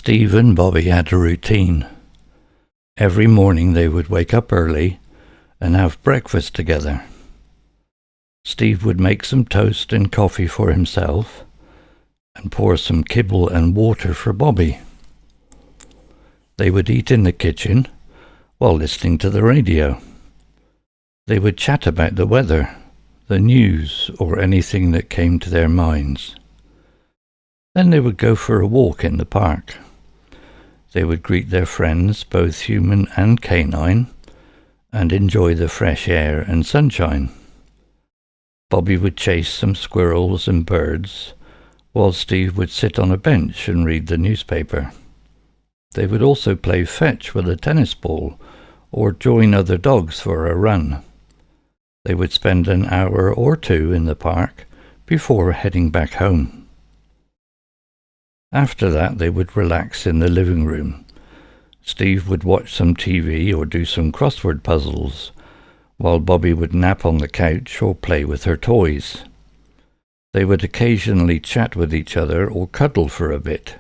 Steve and Bobby had a routine. Every morning they would wake up early and have breakfast together. Steve would make some toast and coffee for himself and pour some kibble and water for Bobby. They would eat in the kitchen while listening to the radio. They would chat about the weather, the news, or anything that came to their minds. Then they would go for a walk in the park. They would greet their friends, both human and canine, and enjoy the fresh air and sunshine. Bobby would chase some squirrels and birds, while Steve would sit on a bench and read the newspaper. They would also play fetch with a tennis ball or join other dogs for a run. They would spend an hour or two in the park before heading back home. After that, they would relax in the living room. Steve would watch some TV or do some crossword puzzles, while Bobby would nap on the couch or play with her toys. They would occasionally chat with each other or cuddle for a bit.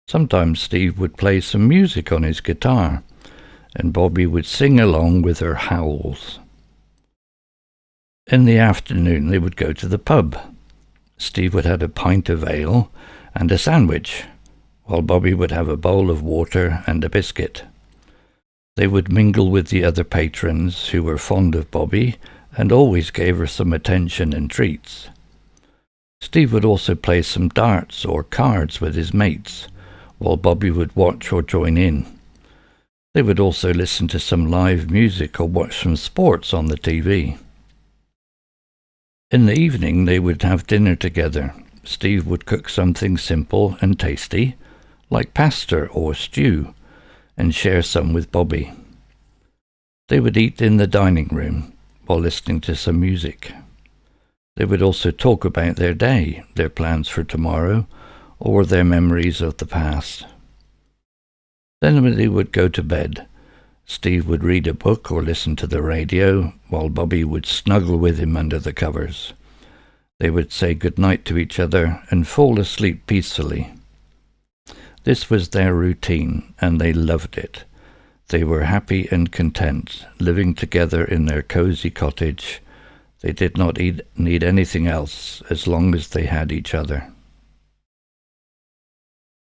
Sometimes Steve would play some music on his guitar, and Bobby would sing along with her howls. In the afternoon, they would go to the pub. Steve would have a pint of ale and a sandwich, while Bobby would have a bowl of water and a biscuit. They would mingle with the other patrons who were fond of Bobby and always gave her some attention and treats. Steve would also play some darts or cards with his mates, while Bobby would watch or join in. They would also listen to some live music or watch some sports on the TV. In the evening, they would have dinner together. Steve would cook something simple and tasty, like pasta or stew, and share some with Bobby. They would eat in the dining room while listening to some music. They would also talk about their day, their plans for tomorrow, or their memories of the past. Then when they would go to bed, Steve would read a book or listen to the radio, while Bobby would snuggle with him under the covers. They would say goodnight to each other and fall asleep peacefully. This was their routine, and they loved it. They were happy and content, living together in their cozy cottage. They did not need anything else as long as they had each other.